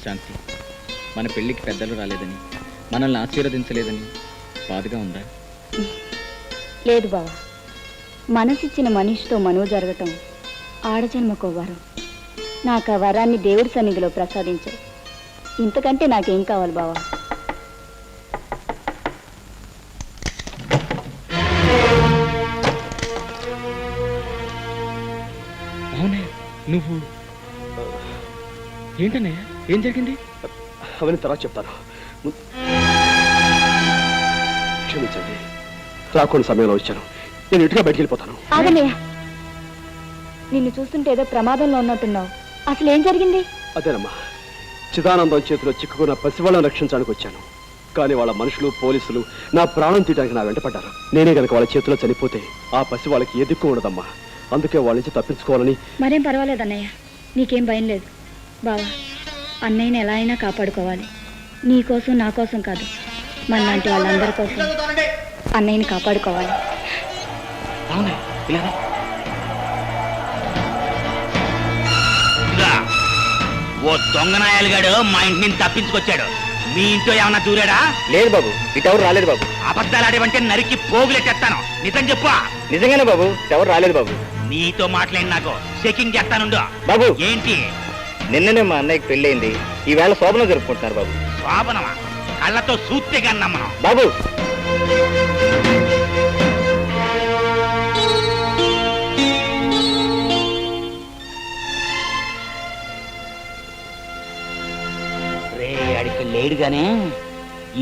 శాంతి, మన పెళ్లికి పెద్దలు రాలేదని, మనల్ని ఆశీర్వదించలేదని బాధగా ఉందా? లేదు బావా, మనసిచ్చిన మనిషితో మనువు జరగటం ఆడజన్మకో వరం. నాకు ఆ వరాన్ని దేవుడి సన్నిధిలో ప్రసాదించారు. ఇంతకంటే నాకేం కావాలి బావా? అవునే, నువ్వు ఏంటనే? ఏం జరిగింది? అవన్నీ తర్వాత చెప్తాను. క్షమించండి, రాకుండా సమయంలో వచ్చాను. నేను ఇటుగా బయటికి వెళ్ళిపోతాను. ఆగనయ్య, నిన్ను చూస్తుంటే ఏదో ప్రమాదంలో ఉన్నట్టున్నావు. అసలు ఏం జరిగింది? అదేనమ్మా, చిదానందం చేతిలో చిక్కుకున్న పసివాళ్ళని రక్షించడానికి వచ్చాను. కానీ వాళ్ళ మనుషులు, పోలీసులు నా ప్రాణం తీయడానికి నా వెంటపడ్డారు. నేనే కనుక వాళ్ళ చేతిలో చనిపోతే ఆ పసివాళ్ళకి ఏ దిక్కు ఉండదమ్మా. అందుకే వాళ్ళ నుంచి తప్పించుకోవాలని. మరేం పర్వాలేదు అన్నయ్య, నీకేం భయం లేదు. బావా, అన్నయ్యని ఎలా అయినా కాపాడుకోవాలి. నీ కోసం, నా కోసం కాదు, మనలాంటి వాళ్ళందరి కోసం అన్నయ్యని కాపాడుకోవాలి. ఓ దొంగనాయాలుగాడు మా ఇంటి నుంచి తప్పించుకొచ్చాడు. మీ ఇంట్లో ఏమన్నా దూరాడా? లేదు బాబు, ఇటెవరు రాలేదు బాబు. అబద్ధాలు ఆడేవంటే నరికి పోగులెట్టేస్తాను. నిజం చెప్పు. నిజంగానే బాబు, ఎవరు రాలేదు బాబు. నీతో మాట్లాడి నాకు చెకింగ్ చేస్తానుండు. బాబు ఏంటి? నిన్ననే మా అన్నయ్యకి పెళ్ళయింది. ఈవేళ శోభనం జరుపుకుంటున్నారు బాబు. శోభనమా? కళ్ళతో సూత్తే కానీ నమ్మను. బాబు రే, అడికి లేడుగానే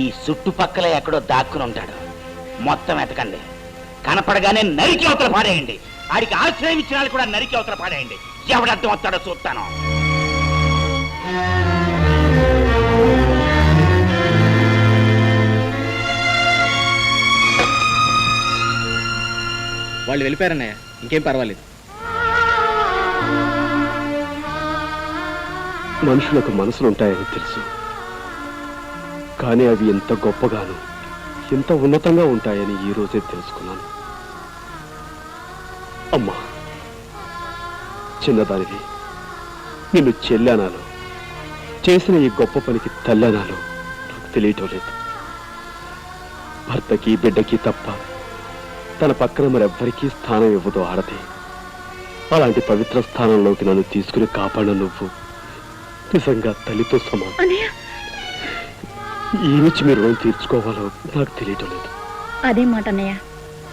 ఈ చుట్టుపక్కల ఎక్కడో దాక్కుని ఉంటాడు. మొత్తం ఎతకండి. కనపడగానే నరికి అవతల పాడేయండి. ఆడికి ఆశ్రయం ఇచ్చిన వాళ్ళు కూడా నరికి అవతల పాడేయండి. ఎవడర్థం వస్తాడో చూస్తాను. వాళ్ళు వెళ్ళిపోయారన్నయ్య, ఇంకేం పర్వాలేదు. మనుషులకు మనసులు ఉంటాయని తెలుసు, కానీ అవి ఎంత గొప్పగాను, ఎంత ఉన్నతంగా ఉంటాయని ఈ రోజే తెలుసుకున్నాను. అమ్మా, చిన్నదానివి, నిన్ను చెల్లెనాలో, చేసిన ఈ గొప్ప పనికి తల్లెనాలో నాకు తెలియటం లేదు. భర్తకి, బిడ్డకి తప్ప తన పక్కన మరెవ్వరికీ స్థానం ఇవ్వదు ఆడది. అలాంటి పవిత్ర స్థానంలోకి నన్ను తీసుకుని కాపాడిన నువ్వు నిజంగా తల్లితో సమానం. ఈ నుంచి మీరు రుణం తీర్చుకోవాలో నాకు తెలియటం లేదు. అదే మాట అన్నయ్య,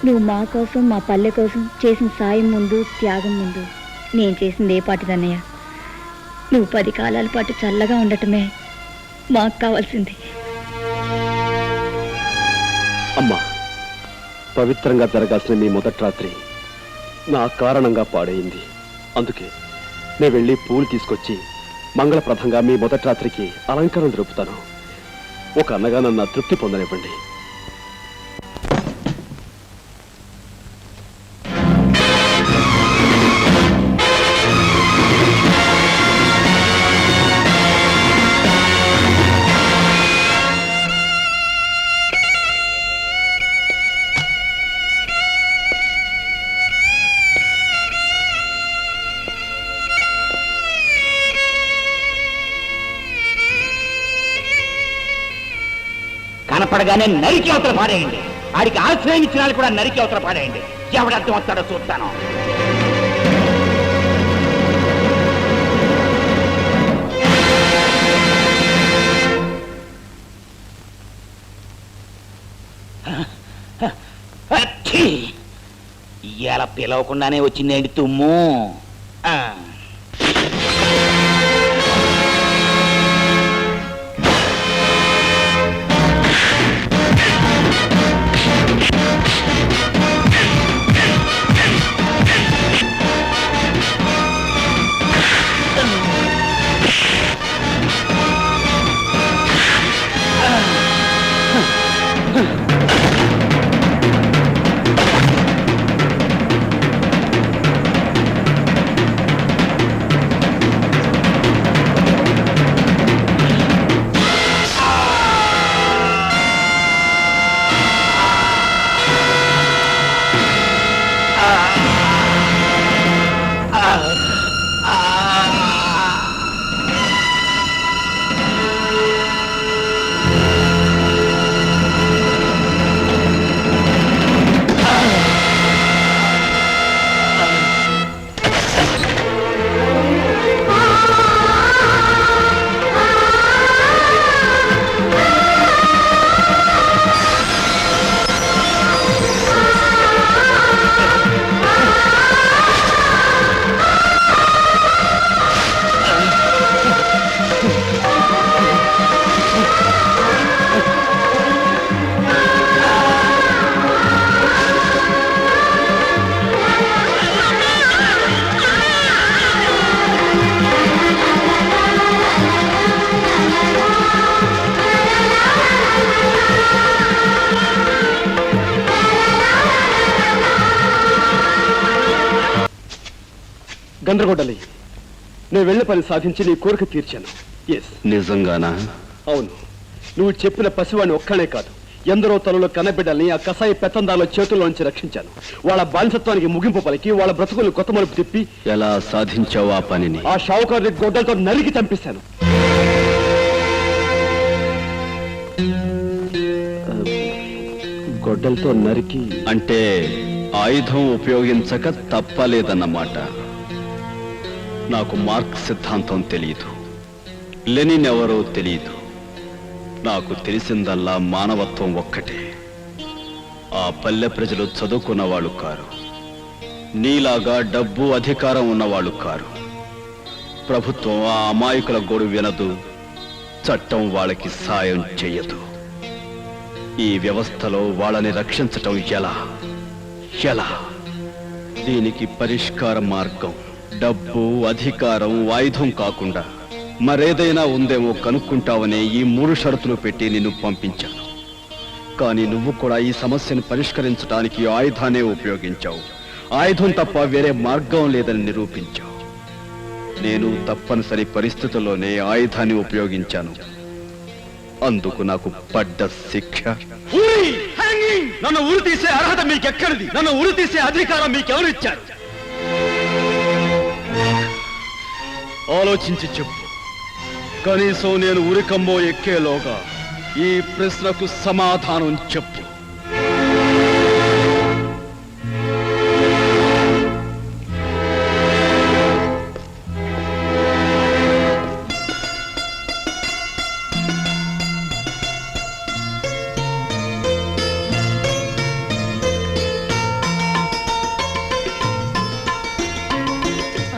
నువ్వు మా కోసం, మా పల్లె కోసం చేసిన సాయం ముందు, త్యాగం ముందు నేను చేసింది ఏ పాటిదన్నయ్య? నువ్వు 10 కాలాల పాటు చల్లగా ఉండటమే మాకు కావాల్సింది. అమ్మా, పవిత్రంగా జరగాల్సిన మీ మొదటి రాత్రి నా కారణంగా పాడైంది. అందుకే నేను వెళ్ళి పూలు తీసుకొచ్చి మంగళప్రదంగా మీ మొదటి రాత్రికి అలంకారం జరుపుతాను. ఒక అన్నగా నన్ను తృప్తి పొందనివ్వండి. కనపడగానే నరికి అవతల పాడేయండి. ఆడికి ఆశ్రయం ఇచ్చిన వాళ్ళు కూడా నరికి అవతల పాడేయండి. ఎవడర్థం వస్తాడో చూస్తాను. ఇలా పిలవకుండానే వచ్చిందేంటి తుమ్ము? చంద్రగొడ్డలి, నేను వెళ్ళే పని సాధించి నీ కోరిక తీర్చాను. ఎస్, నిజంగానా? అవును. నువ్వు చెప్పిన పసివాడిని ఒక్కనే కాదు, ఎందరో తలలో కన్నబిడ్డల్ని ఆ కసాయి పెత్తందాల చేతుల్లోంచి రక్షించాను. వాళ్ళ బానిసత్వానికి ముగింపు పలికి వాళ్ళ బ్రతుకులు కొత్త మలుపు తిప్పి ఎలా సాధించావు ఆ పనిని? ఆ షావుకారుని గొడ్డలతో నరికి చంపేశాను. గొడ్డలతో నరికి అంటే ఆయుధం ఉపయోగించక తప్పలేదన్నమాట. నాకు మార్క్స్ సిద్ధాంతం తెలియదు, లెనిన్ ఎవరో తెలియదు. నాకు తెలిసిందల్లా మానవత్వం ఒక్కటే. ఆ పల్లె ప్రజలు చదువుకున్న వాళ్ళు కారు, నీలాగా డబ్బు అధికారం ఉన్నవాళ్ళు కారు. ప్రభుత్వం ఆ అమాయకుల గోడు వినదు, చట్టం వాళ్ళకి సాయం చెయ్యదు. ఈ వ్యవస్థలో వాళ్ళని రక్షించటం ఎలా? దీనికి పరిష్కార మార్గం డబ్బు, అధికారం, ఆయుధం కాకుండా మరేదైనా ఉందేమో కనుక్కుంటావనే ఈ 3 షరతులు పెట్టి నిన్ను పంపించాను. కానీ నువ్వు కూడా ఈ సమస్యను పరిష్కరించడానికి ఆయుధాన్నే ఉపయోగించావు. ఆయుధం తప్ప వేరే మార్గం లేదని నిరూపించావు. నేను తప్పనిసరి పరిస్థితుల్లోనే ఆయుధాన్ని ఉపయోగించాను. అందుకు నాకు పడ్డ శిక్ష. నన్ను ఊరు తీసే అర్హత మీకెక్కడిది? నన్ను ఊరు తీసే అధికారం మీకెవరిచ్చారు? ఆలోచించి చెప్పు. కనీసం నేను ఉరికంబో ఎక్కేలోగా ఈ ప్రశ్నకు సమాధానం చెప్పు.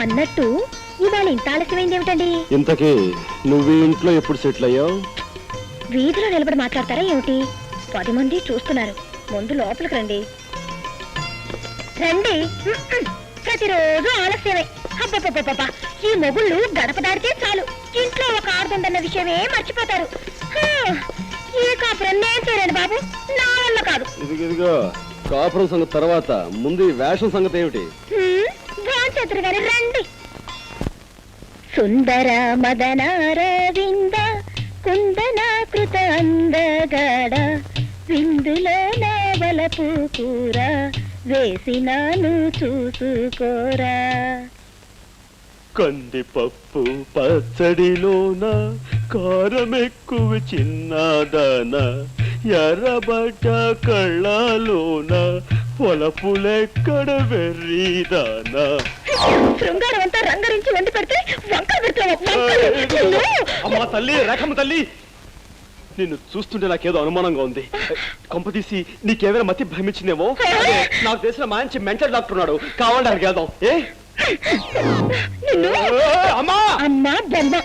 అన్నట్టు ఇవాళ ఇంత ఆలస్యమైంది ఏమిటండి? ఇంతకీ నువ్వు ఇంట్లో ఎప్పుడు సెటిల్ అయ్యావు? వీధిలో నిలబడి మాట్లాడతారా ఏమిటి? 10 మంది చూస్తున్నారు. ముందు లోపలికి రండి. రండి. ప్రతిరోజు ఆలస్యమే. అబ్బబ్బబ్బబ్బా, ఈ మొగుళ్ళు గడప దాడితే చాలు ఇంట్లో ఒక ఆడుతుందన్న విషయమే మర్చిపోతారు. ఈ కాపురం నేను చేయలేను బాబు, నా వల్ల కాదు. ఇదిగో కాపురం సంగతి తర్వాత, ముందు ఈ వేషం సంగతి ఏమిటి? భోంచేతురు గారు రండి. సుందర మదనారవింద కుందనాకృత అందగాడ విందులో నావలపు కూర వేసినాను చూసుకోరా. కందిపప్పు పచ్చడిలోన కారమెక్కువ చిన్నదాన, ఎర్రబడ్డ కళ్ళలోన పొలపులెక్కడ వెర్రిదానా. శృంగారం అంతా రంగరించి వండి పెడితే వంకలు పెడతావు. అమ్మా తల్లి, రేఖమ్మ తల్లి, నిన్ను చూస్తుంటే నాకేదో అనుమానంగా ఉంది. కొంపదీసి నీకేమైనా మతి భ్రమించిందేమో. నాకు తెలిసిన మంచి మెంటల్ డాక్టర్ ఉన్నాడు, కావాలంటే అక్కడికి వెళ్దాం. అమ్మా బొమ్మ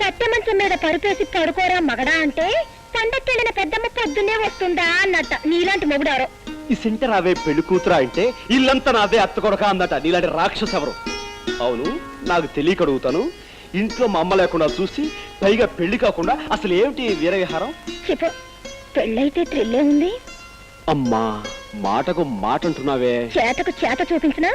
కట్టె మంచం మీద పరుపేసి పడుకోరా మగడా అంటే పండక్కెళ్ళిన పెద్దమ్మ పొద్దున్నే వస్తుందా అన్నట్ట. నీలాంటి మొగుడారో. ఈ సెంటర్ అవే పెళ్లి కూతురా అంటే ఇల్లంతా నాదే అత్త కొడక అందట. నీలాంటి రాక్షస ఎవరు? అవును, నాకు తెలియక అడుగుతాను. ఇంట్లో మా అమ్మ లేకుండా చూసి పైగా పెళ్లి కాకుండా అసలు ఏమిటి వీర విహారం? చెప్పు, పెళ్ళైతే థ్రిల్లే ఉంది. అమ్మా మాటకు మాట అంటున్నావే. చేతకు చేత చూపించినా